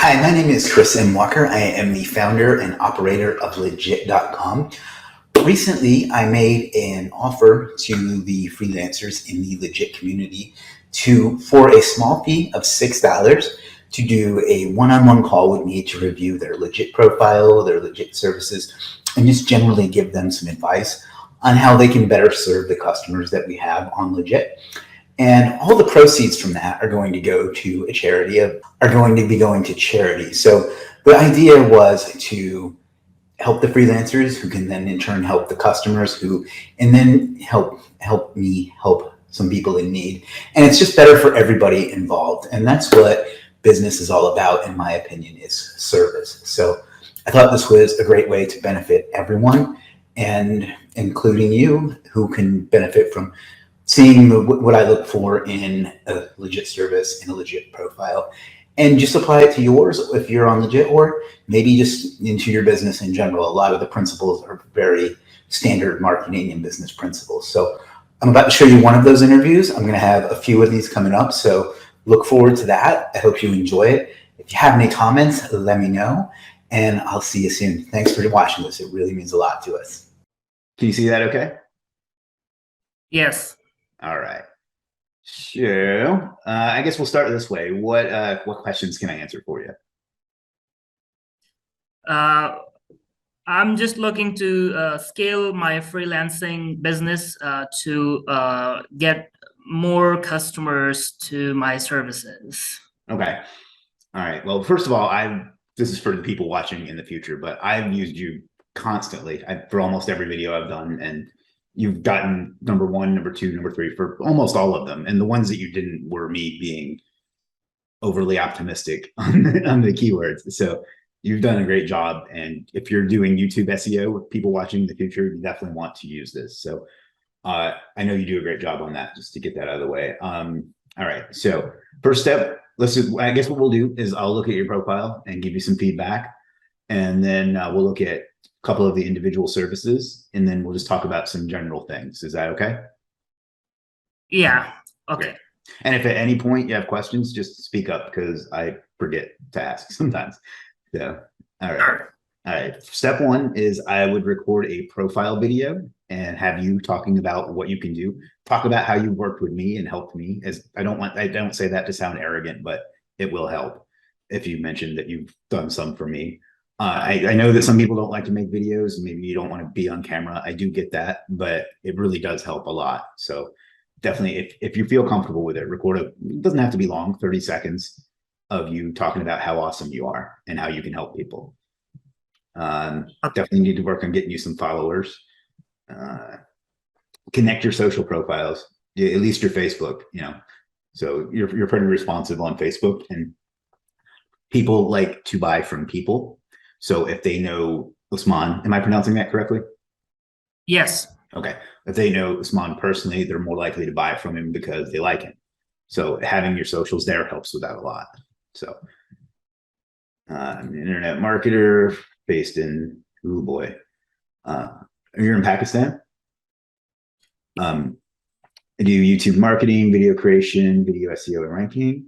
Hi, my name is Chris M. Walker. I am the founder and operator of Legit.com. Recently, I made an offer to the freelancers in the Legit community for a small fee of $6 to do a one-on-one call with me to review their Legit profile, their Legit services, and just generally give them some advice on how they can better serve the customers that we have on Legit. And all the proceeds from that are going to go to a charity, are going to be going to charity. So the idea was to help the freelancers who can then in turn help the customers and then help me help some people in need. And it's just better for everybody involved. And that's what business is all about, in my opinion, is service. So I thought this was a great way to benefit everyone, and including you, who can benefit from seeing what I look for in a Legit service and a Legit profile, and just apply it to yours if you're on Legit, or maybe just into your business in general. A lot of the principles are very standard marketing and business principles. So I'm about to show you one of those interviews. I'm going to have a few of these coming up, so look forward to that. I hope you enjoy it. If you have any comments, let me know, and I'll see you soon. Thanks for watching this. It really means a lot to us. Can you see that okay? Yes. All right. So I guess we'll start this way. What questions can I answer for you? I'm just looking to scale my freelancing business to get more customers to my services. Okay. All right. Well, first of all, this is for the people watching in the future, but I've used you constantly for almost every video I've done, and you've gotten number 1, number 2, number 3 for almost all of them. And the ones that you didn't were me being overly optimistic on the keywords. So you've done a great job. And if you're doing YouTube SEO with people watching in the future, you definitely want to use this. So I know you do a great job on that, just to get that out of the way. All right. So first step, I guess what we'll do is I'll look at your profile and give you some feedback. And then we'll look at couple of the individual services, and then we'll just talk about some general things. Is that okay? Yeah. Okay. Great. And if at any point you have questions, just speak up, because I forget to ask sometimes. So, all right. Sure. All right. Step 1 is I would record a profile video and have you talking about what you can do. Talk about how you worked with me and helped me. I don't say that to sound arrogant, but it will help if you mention that you've done some for me. I know that some people don't like to make videos, and maybe you don't want to be on camera. I do get that, but it really does help a lot. So definitely, if you feel comfortable with it, it doesn't have to be long, 30 seconds of you talking about how awesome you are and how you can help people. Definitely need to work on getting you some followers. Connect your social profiles, at least your Facebook, so you're pretty responsive on Facebook, and people like to buy from people. So if they know Usman, am I pronouncing that correctly? Yes. Okay. If they know Usman personally, they're more likely to buy from him because they like him. So having your socials there helps with that a lot. So I'm an internet marketer based in, oh boy, you're in Pakistan? I do YouTube marketing, video creation, video SEO, and ranking.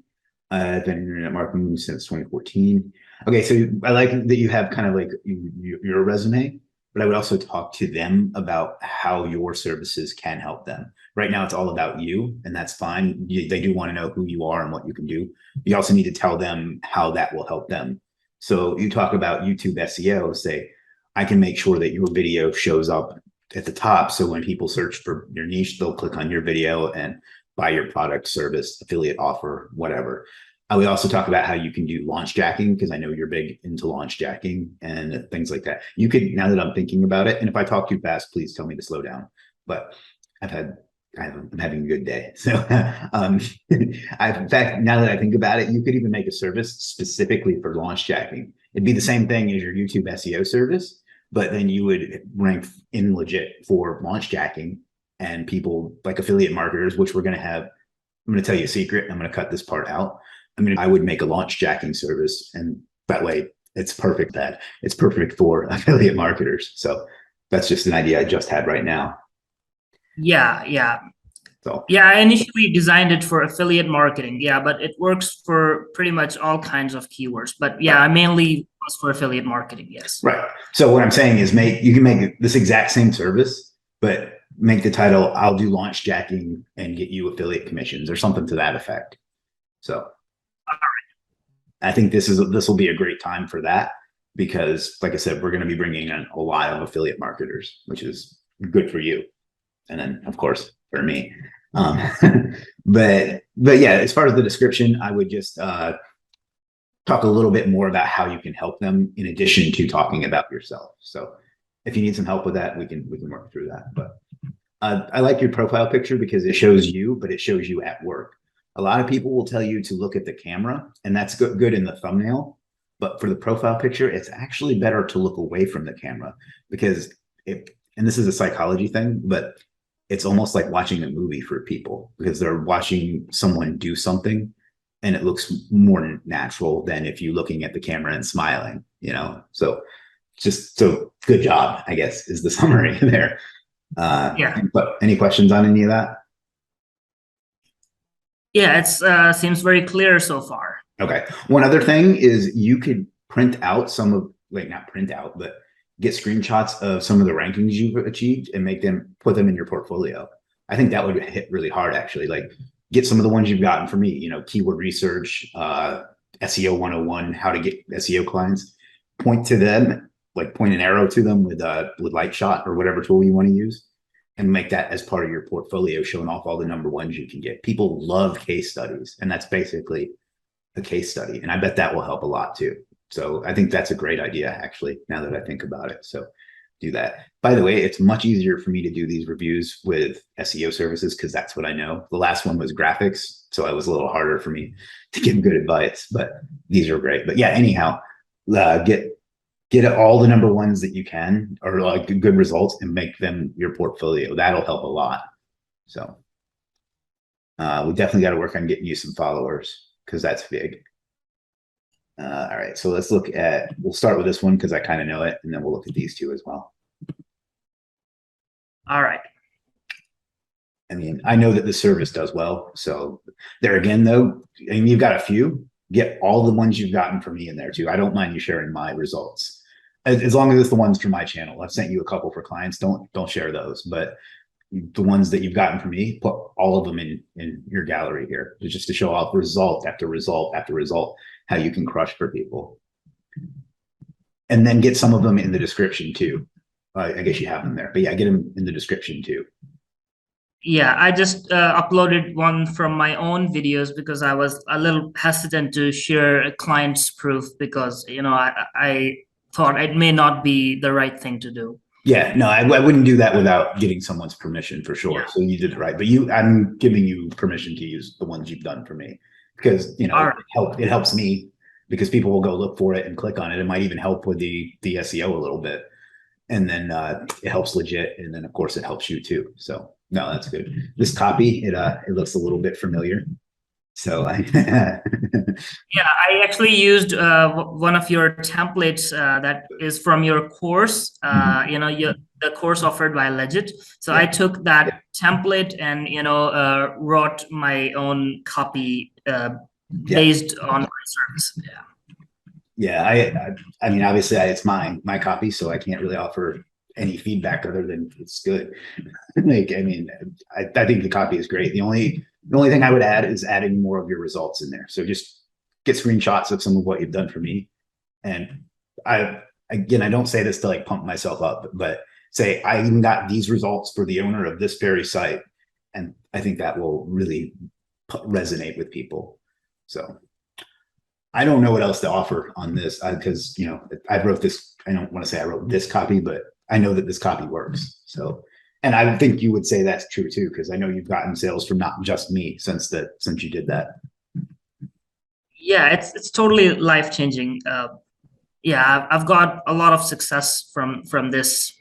I've been in internet marketing since 2014. Okay, so I like that you have kind of like your resume, but I would also talk to them about how your services can help them. Right now, it's all about you, and that's fine. They do want to know who you are and what you can do. You also need to tell them how that will help them. So you talk about YouTube SEO, say, I can make sure that your video shows up at the top. So when people search for your niche, they'll click on your video and buy your product, service, affiliate offer, whatever. I would also talk about how you can do launch jacking, because I know you're big into launch jacking and things like that. You could, now that I'm thinking about it, and if I talk too fast, please tell me to slow down. But I'm having a good day. So in fact, now that I think about it, you could even make a service specifically for launch jacking. It'd be the same thing as your YouTube SEO service, but then you would rank in Legit for launch jacking, and people like affiliate marketers, which we're going to have. I'm going to tell you a secret. I'm going to cut this part out. I would make a launch jacking service, and that way it's perfect. It's perfect for affiliate marketers. So that's just an idea I just had right now. Yeah. So Yeah, I initially designed it for affiliate marketing. Yeah, but it works for pretty much all kinds of keywords. But yeah, I mainly was for affiliate marketing. Yes. right. So what I'm saying is you can make this exact same service, but make the title, I'll do launch jacking and get you affiliate commissions or something to that effect. So I think this will be a great time for that because like I said, we're going to be bringing in a lot of affiliate marketers, which is good for you. And then of course for me. Um, but yeah, as far as the description, I would just talk a little bit more about how you can help them in addition to talking about yourself. So if you need some help with that, we can work through that. But I like your profile picture because it shows you, but it shows you at work. A lot of people will tell you to look at the camera, and that's good in the thumbnail. But for the profile picture, it's actually better to look away from the camera because and this is a psychology thing, but it's almost like watching a movie for people because they're watching someone do something and it looks more natural than if you're looking at the camera and smiling, So good job, I guess, is the summary there. Yeah. But any questions on any of that? Yeah, it's seems very clear so far. Okay. One other thing is you could print out not print out, but get screenshots of some of the rankings you've achieved and put them in your portfolio. I think that would hit really hard, actually. Like get some of the ones you've gotten for me, keyword research, SEO 101, how to get SEO clients, point to them, like point an arrow to them with Lightshot or whatever tool you want to use and make that as part of your portfolio, showing off all the number ones you can get. People love case studies, and that's basically a case study. And I bet that will help a lot too. So I think that's a great idea, actually, now that I think about it. So do that. By the way, it's much easier for me to do these reviews with SEO services because that's what I know. The last one was graphics, so it was a little harder for me to give good advice, but these are great. But yeah, anyhow, get all the number ones that you can or like good results and make them your portfolio. That'll help a lot. So we definitely got to work on getting you some followers because that's big. All right, so we'll start with this one because I kind of know it, and then we'll look at these two as well. All right. I mean, I know that the service does well. So there again, though, I mean, you've got a few, get all the ones you've gotten from me in there too. I don't mind you sharing my results. As long as it's the ones from my channel. I've sent you a couple for clients. Don't share those, but the ones that you've gotten from me, put all of them in your gallery here, just to show off result after result after result, how you can crush for people. And then get some of them in the description too. I guess you have them there, but yeah, get them in the description too. Yeah, I just uploaded one from my own videos because I was a little hesitant to share a client's proof because, I thought it may not be the right thing to do. Yeah, no, I wouldn't do that without getting someone's permission for sure. Yeah. So you did it right, but I'm giving you permission to use the ones you've done for me because All right. it helps me because people will go look for it and click on it. It might even help with the SEO a little bit, and then it helps legit, and then of course it helps you too. So no, that's good. This copy it looks a little bit familiar. So Yeah, I actually used one of your templates that is from your course, the course offered by Legit. So I took that template and, wrote my own copy based on my service. Yeah. Yeah, I mean, obviously it's my copy, so I can't really offer any feedback other than it's good. Like, I mean, I think the copy is great. The only thing I would add is adding more of your results in there. So just get screenshots of some of what you've done for me. And I don't say this to like pump myself up, but say I even got these results for the owner of this very site. And I think that will really resonate with people. So I don't know what else to offer on this because, I wrote this, I don't want to say I wrote this copy, but I know that this copy works. So, and I think you would say that's true too, because I know you've gotten sales from not just me since you did that. Yeah, it's totally life-changing. Yeah, I've got a lot of success from this.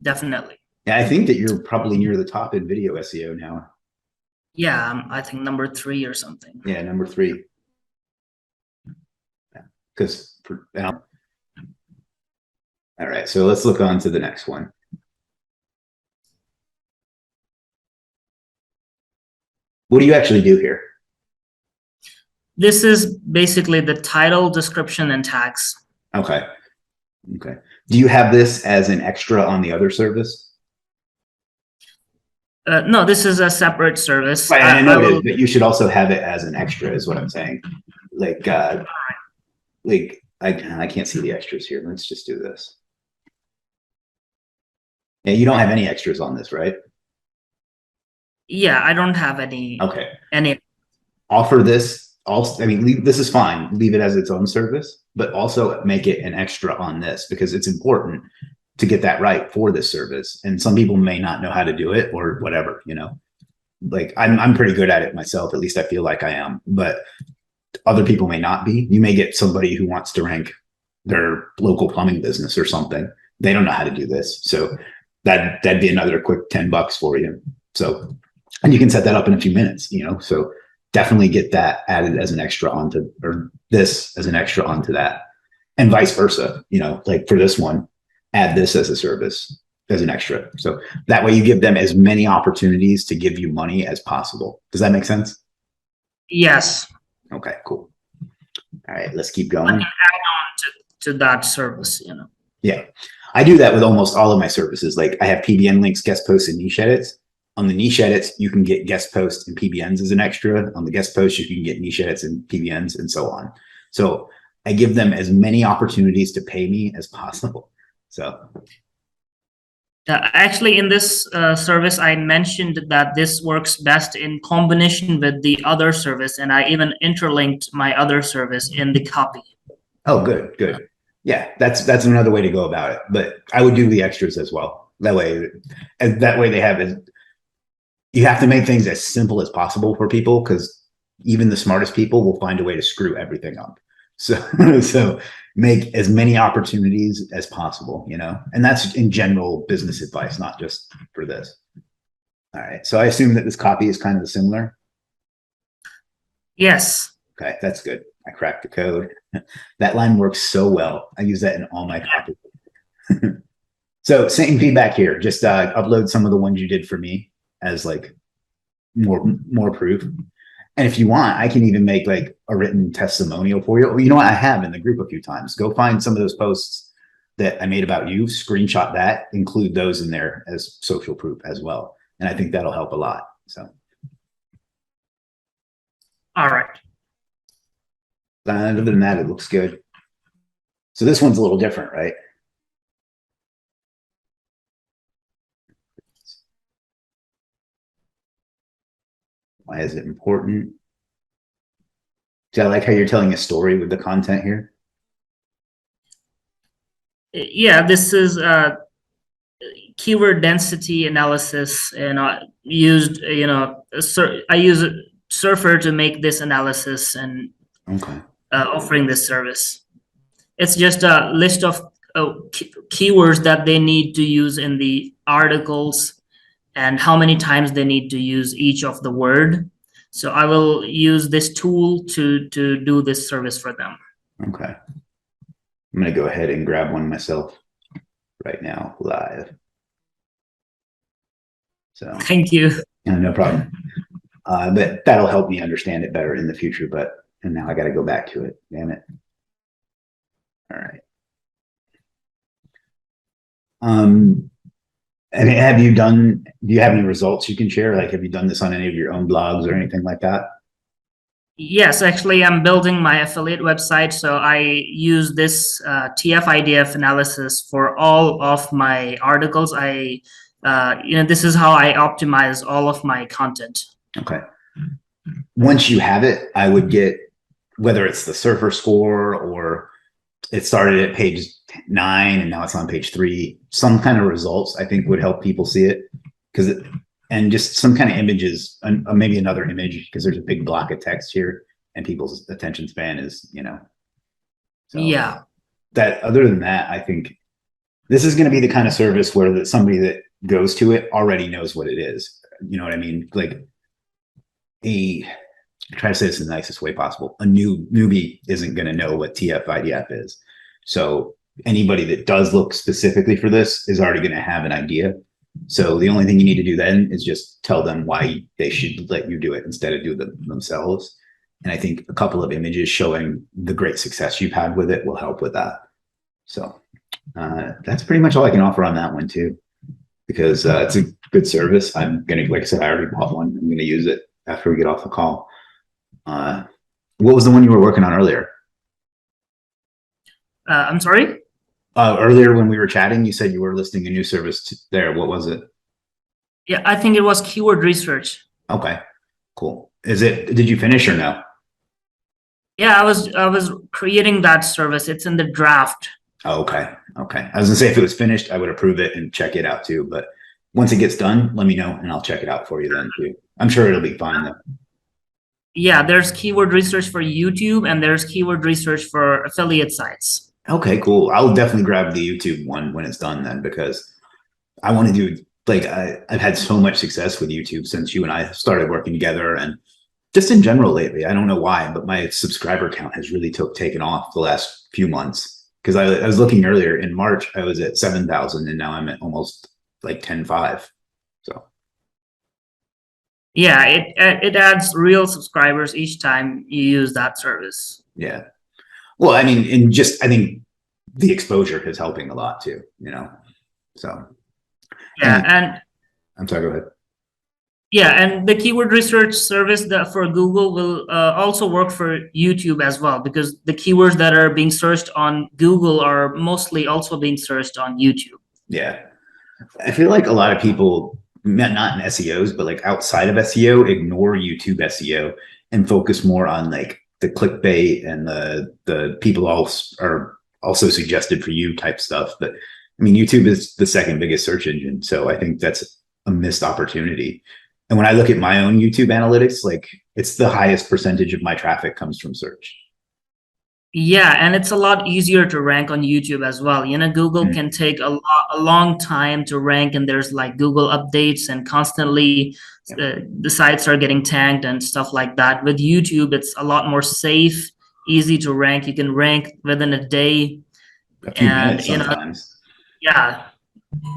Definitely. Yeah, I think that you're probably near the top in video SEO now. Yeah, I think number 3 or something. Yeah, number 3. Because all right, so let's look on to the next one. What do you actually do here? This is basically the title, description, and tags. Okay. Okay. Do you have this as an extra on the other service? No, this is a separate service. Right, I know it is, but you should also have it as an extra, is what I'm saying. Like, I can't see the extras here. Let's just do this. Yeah, you don't have any extras on this, right? Yeah, I don't have any. Okay. Any. Offer this also. I mean, this is fine. Leave it as its own service, but also make it an extra on this because it's important to get that right for this service. And some people may not know how to do it or whatever, you know. Like I'm pretty good at it myself. At least I feel like I am, but other people may not be. You may get somebody who wants to rank their local plumbing business or something. They don't know how to do this. So that'd be another quick $10 for you. So, and you can set that up in a few minutes, you know, so definitely get that added as an extra onto, or this as an extra onto that, and vice versa, you know, like for this one, add this as a service as an extra. So that way you give them as many opportunities to give you money as possible. Does that make sense? Yes. Okay, cool. All right, let's keep I going. can add on to that service, you know. Yeah, I do that with almost all of my services. Like I have PBN links, guest posts, and niche edits. On the niche edits, you can get guest posts and PBNs as an extra. On the guest posts, you can get niche edits and PBNs and so on. So I give them as many opportunities to pay me as possible. So Actually, in this service, I mentioned that this works best in combination with the other service, and I even interlinked my other service in the copy. oh, good, good. Yeah, that's another way to go about it. But I would do the extras as well. That way they have it. You have to make things as simple as possible for people because even the smartest people will find a way to screw everything up. So, so make as many opportunities as possible, you know, and that's in general business advice, not just for this. All right. So I assume that this copy is kind of similar. Yes. Okay. That's good. I cracked the code. That line works so well. I use that in all my copies. So same feedback here. Just upload some of the ones you did for me as like more proof. And if you want, I can even make like a written testimonial for you. You know what? I have in the group a few times. Go find some of those posts that I made about you, screenshot that, include those in there as social proof as well. And I think that'll help a lot. So. All right. Other than that, it looks good. So this one's a little different, right? Why is it important? See, I like how you're telling a story with the content here. Yeah, this is keyword density analysis, and I used, you know, I use Surfer to make this analysis and okay. Offering this service. It's just a list of keywords that they need to use in the articles and how many times they need to use each of the word. So I will use this tool to do this service for them. Okay. I'm going to go ahead and grab one myself right now live. So thank you. No problem. But that'll help me understand it better in the future. And now I got to go back to it. Damn it. All right. And do you have any results you can share? Like, have you done this on any of your own blogs or anything like that? Yes, actually, I'm building my affiliate website. So I use this TF-IDF analysis for all of my articles. This is how I optimize all of my content. Okay. Once you have it, I would get, whether it's the Surfer score or it started at page 9 and now it's on page 3, some kind of results I think would help people see it, and just some kind of images, maybe another image, because there's a big block of text here and people's attention span is, you know. So yeah. That other than that, I think this is going to be the kind of service where somebody that goes to it already knows what it is. You know what I mean? Like try to say this in the nicest way possible. A newbie isn't going to know what TF-IDF is. So anybody that does look specifically for this is already going to have an idea. So the only thing you need to do then is just tell them why they should let you do it instead of do it themselves. And I think a couple of images showing the great success you've had with it will help with that. So that's pretty much all I can offer on that one too, because it's a good service. I'm gonna, like I said, I already bought one. I'm gonna use it after we get off the call. What was the one you were working on earlier? I'm sorry. Earlier when we were chatting, you said you were listing a new service there. What was it? Yeah, I think it was keyword research. Okay, cool. Did you finish or no? Yeah, I was creating that service. It's in the draft. Oh, okay. Okay. I was gonna say if it was finished, I would approve it and check it out too. But once it gets done, let me know and I'll check it out for you then too. I'm sure it'll be fine though. Yeah, there's keyword research for YouTube and there's keyword research for affiliate sites. Okay, cool. I'll definitely grab the YouTube one when it's done then, because I want to do, like, I've had so much success with YouTube since you and I started working together, and just in general lately. I don't know why, but my subscriber count has really taken off the last few months. Because I was looking earlier in March, I was at 7,000 and now I'm at almost like 10.5. So Yeah, it adds real subscribers each time you use that service. yeah. Well, I mean, and just I think the exposure is helping a lot too, So Yeah, and I'm sorry, go ahead. yeah, and the keyword research service that for Google will also work for YouTube as well, because the keywords that are being searched on Google are mostly also being searched on YouTube. Yeah. I feel like a lot of people, not in SEOs, but like outside of SEO, ignore YouTube SEO and focus more on like the clickbait and the people are also suggested for you type stuff. But I mean, YouTube is the second biggest search engine. So I think that's a missed opportunity. And when I look at my own YouTube analytics, like it's the highest percentage of my traffic comes from search. Yeah, and it's a lot easier to rank on YouTube as well. Google can take a long time to rank, and there's like Google updates, and constantly the sites are getting tagged and stuff like that. With YouTube, it's a lot more safe, easy to rank. You can rank within a day, A few and minutes sometimes. yeah,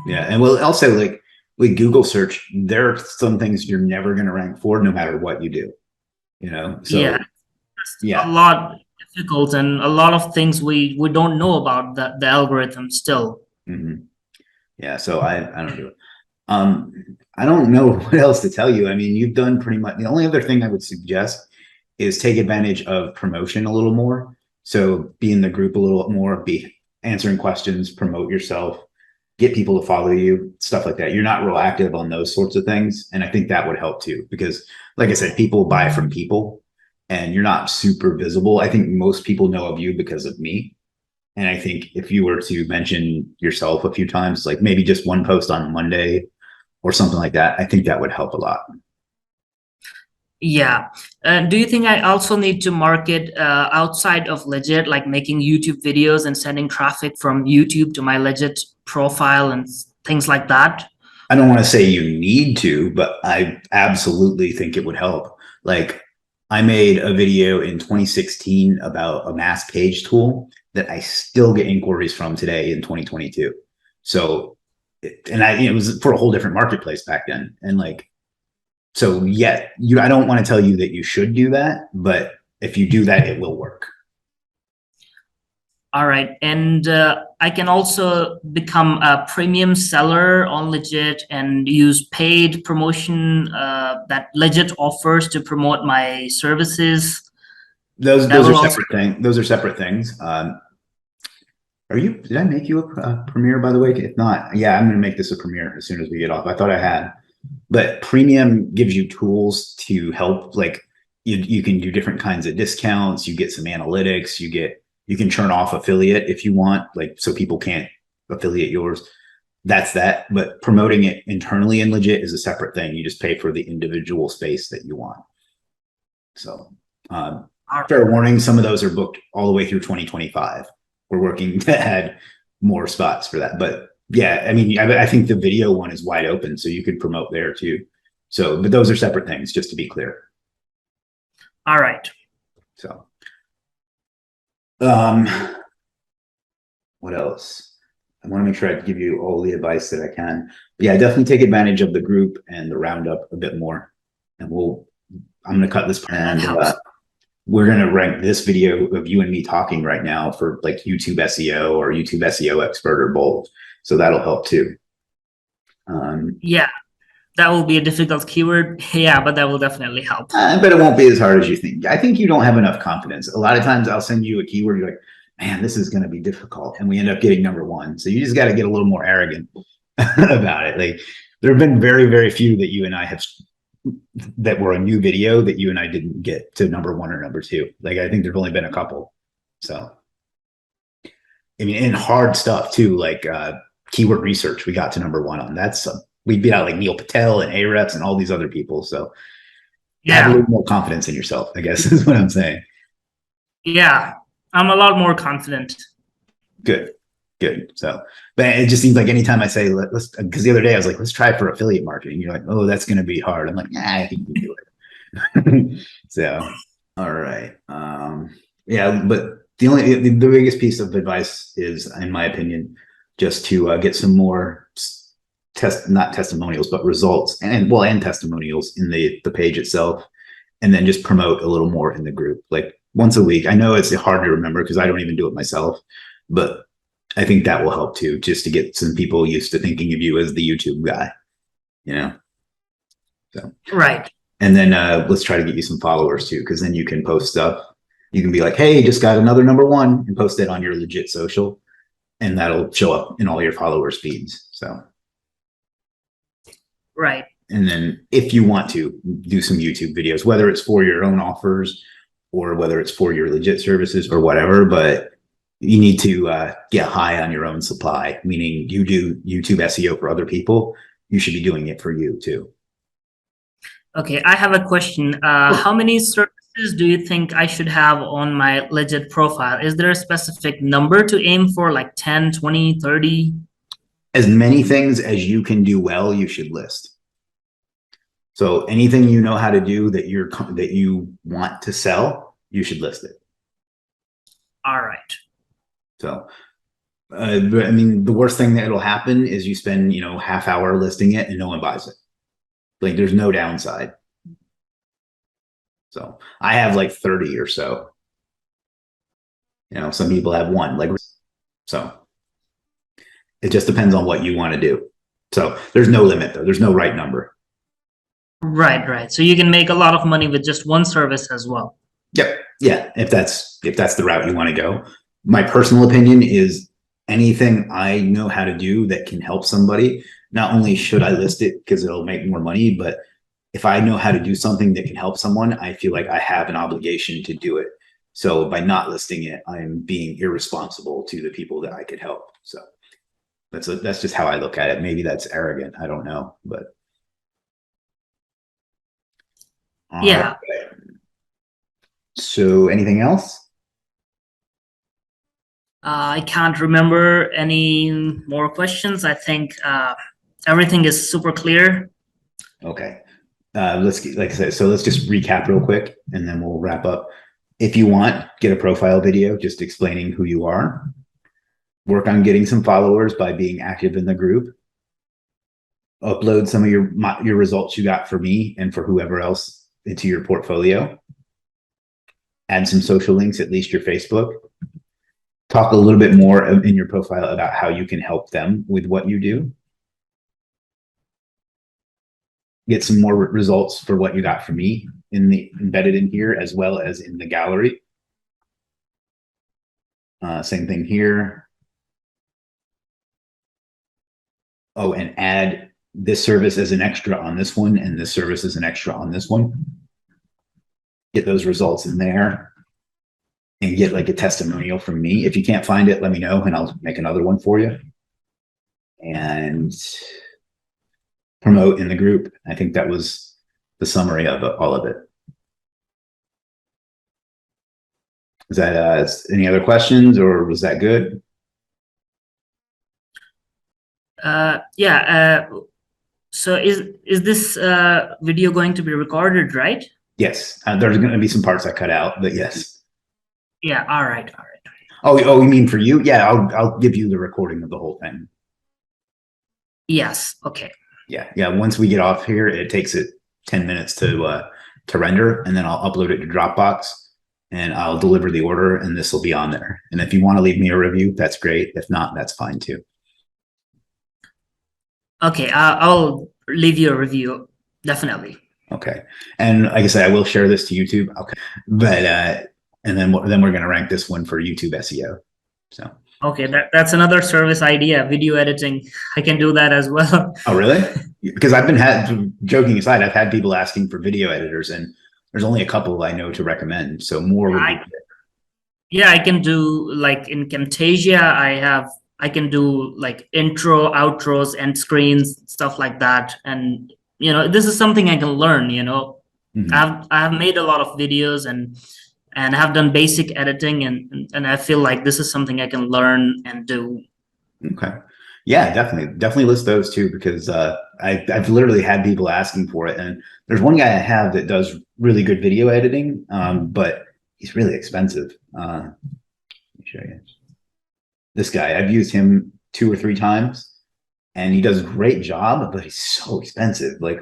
Yeah. And well, also like with Google search, there are some things you're never going to rank for no matter what you do, So yeah, a yeah. lot difficult, and a lot of things we don't know about the algorithm still. Mm-hmm. Yeah. So I don't do it. I don't know what else to tell you. I mean, you've done pretty much. The only other thing I would suggest is take advantage of promotion a little more. So be in the group a little more, be answering questions, promote yourself, get people to follow you, stuff like that. You're not real active on those sorts of things. And I think that would help too, because like I said, people buy from people and you're not super visible. I think most people know of you because of me. And I think if you were to mention yourself a few times, like maybe just one post on Monday or something like that, I think that would help a lot. Yeah. Do you think I also need to market outside of Legit, like making YouTube videos and sending traffic from YouTube to my Legit profile and things like that? I don't want to say you need to, but I absolutely think it would help. Like I made a video in 2016 about a mass page tool that I still get inquiries from today in 2022. So, it was for a whole different marketplace back then. And like, so yeah, I don't want to tell you that you should do that, but if you do that, it will work. All right. And I can also become a premium seller on Legit and use paid promotion that Legit offers to promote my services. Those are separate things. Those are separate things. Did I make you a premiere, by the way? If not, yeah, I'm going to make this a premiere as soon as we get off. I thought I had, but premium gives you tools to help. Like you can do different kinds of discounts. You get some analytics. You can turn off affiliate if you want, like, so people can't affiliate yours. That's that. But promoting it internally in Legit is a separate thing. You just pay for the individual space that you want. So, fair warning, some of those are booked all the way through 2025. We're working to add more spots for that. But yeah, I mean, I think the video one is wide open, so you could promote there too. So, but those are separate things, just to be clear. All right. So, what else? I want to make sure I give you all the advice that I can. But yeah, definitely take advantage of the group and the roundup a bit more. And I'm going to cut this and we're going to rank this video of you and me talking right now for like YouTube SEO or YouTube SEO expert or both. So that'll help too. Yeah, that will be a difficult keyword. Yeah, but that will definitely help. But it won't be as hard as you think. I think you don't have enough confidence. A lot of times I'll send you a keyword, you're like, man, this is going to be difficult. And we end up getting #1. So you just got to get a little more arrogant about it. Like there have been very, very few that you and I have that were a new video that you and I didn't get to #1 or #2. Like I think there've only been a couple. So I mean, in hard stuff too, like keyword research, we got to #1 on. That's we beat out like Neil Patel and Ahrefs and all these other people. So have a little more confidence in yourself, I guess is what I'm saying. Yeah, I'm a lot more confident. Good. So, but it just seems like anytime I say let's, because the other day I was like, let's try for affiliate marketing. You're like, oh, that's going to be hard. I'm like, I think we can do it. So, all right. Yeah, but the biggest piece of advice is, in my opinion, just to get some more not testimonials, but results and testimonials in the page itself, and then just promote a little more in the group, like once a week. I know it's hard to remember because I don't even do it myself, but I think that will help too, just to get some people used to thinking of you as the YouTube guy, you know? So, right. And then let's try to get you some followers too, because then you can post stuff. You can be like, hey, just got another #1 and post it on your legit social, and that'll show up in all your followers feeds. So, right. And then if you want to do some YouTube videos, whether it's for your own offers or whether it's for your legit services or whatever, but you need to get high on your own supply, meaning you do YouTube SEO for other people. You should be doing it for you too. Okay, I have a question. How many services do you think I should have on my legit profile? Is there a specific number to aim for, like 10, 20, 30? As many things as you can do well, you should list. So anything you know how to do that you want to sell, you should list it. All right. So, I mean, the worst thing that'll happen is you spend, half hour listing it and no one buys it. Like there's no downside. So I have like 30 or so. Some people have 1. So it just depends on what you want to do. So there's no limit though. There's no right number. Right. So you can make a lot of money with just one service as well. Yep. Yeah. If that's the route you want to go. My personal opinion is anything I know how to do that can help somebody, not only should I list it because it'll make more money, but if I know how to do something that can help someone, I feel like I have an obligation to do it. So by not listing it, I'm being irresponsible to the people that I could help. So that's just how I look at it. Maybe that's arrogant. I don't know, but. Yeah. Right. So anything else? I can't remember any more questions. I think everything is super clear. Okay. Let's just recap real quick and then we'll wrap up. If you want, get a profile video just explaining who you are. Work on getting some followers by being active in the group. Upload some of your results you got for me and for whoever else into your portfolio. Add some social links, at least your Facebook. Talk a little bit more in your profile about how you can help them with what you do. Get some more results for what you got from me embedded in here, as well as in the gallery. Same thing here. Oh, and add this service as an extra on this one, and this service as an extra on this one. Get those results in there and get like a testimonial from me. If you can't find it, let me know and I'll make another one for you. And promote in the group. I think that was the summary of all of it. Is that any other questions, or was that good? Yeah. So is this video going to be recorded, right? Yes. There's going to be some parts I cut out, but yes. Yeah. All right. Oh, you mean for you? Yeah, I'll give you the recording of the whole thing. Yes. Okay. Yeah. Once we get off here, it takes it 10 minutes to render, and then I'll upload it to Dropbox, and I'll deliver the order, and this will be on there. And if you want to leave me a review, that's great. If not, that's fine too. Okay. I'll leave you a review. Definitely. Okay. And like I said, I will share this to YouTube. Okay. But and then we're going to rank this one for YouTube SEO. So. Okay, that's another service idea, video editing. I can do that as well. Oh, really? Because I've been joking aside, I've had people asking for video editors, and there's only a couple I know to recommend. So more would be good. Yeah, I can do like in Camtasia, I can do like intro, outros, end screens, stuff like that. And this is something I can learn, I've made a lot of videos and have done basic editing, and I feel like this is something I can learn and do. Okay. Yeah, definitely list those too, because I've literally had people asking for it. And there's one guy I have that does really good video editing, but he's really expensive. Let me show you. This guy, I've used him 2 or 3 times, and he does a great job, but he's so expensive. Like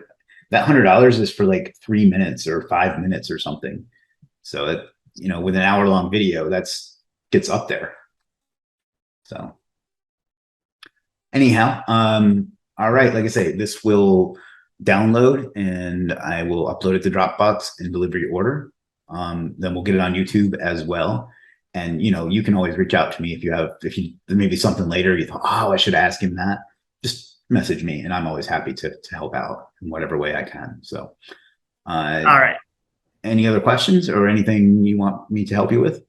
that $100 is for like 3 minutes or 5 minutes or something. So it, with an hour-long video, gets up there. So anyhow, all right, like I say, this will download, and I will upload it to Dropbox and deliver your order. Then we'll get it on YouTube as well. And you can always reach out to me if you maybe something later you thought, oh, I should ask him that. Just message me, and I'm always happy to help out in whatever way I can. So all right. Any other questions or anything you want me to help you with?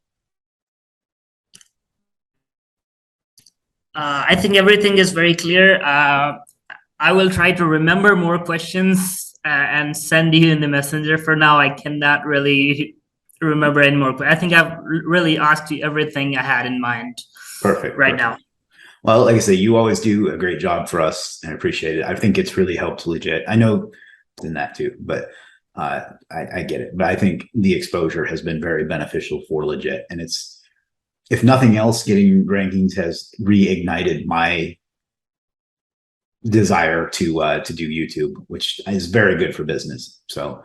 I think everything is very clear. I will try to remember more questions and send you in the messenger. For now, I cannot really remember any more. I think I've really asked you everything I had in mind. Perfect. Right now. Well, like I say, you always do a great job for us, and I appreciate it. I think it's really helped Legit. I know in that too, but I get it. But I think the exposure has been very beneficial for Legit, and it's, if nothing else, getting rankings has reignited my desire to do YouTube, which is very good for business. So,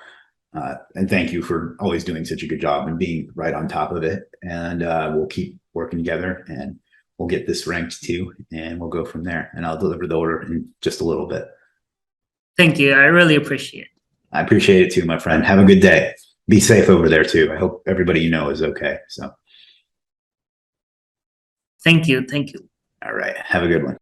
and thank you for always doing such a good job and being right on top of it. And we'll keep working together, and we'll get this ranked too, and we'll go from there. And I'll deliver the order in just a little bit. Thank you. I really appreciate it. I appreciate it too, my friend. Have a good day. Be safe over there too. I hope everybody is okay. So. Thank you. Thank you. All right. Have a good one.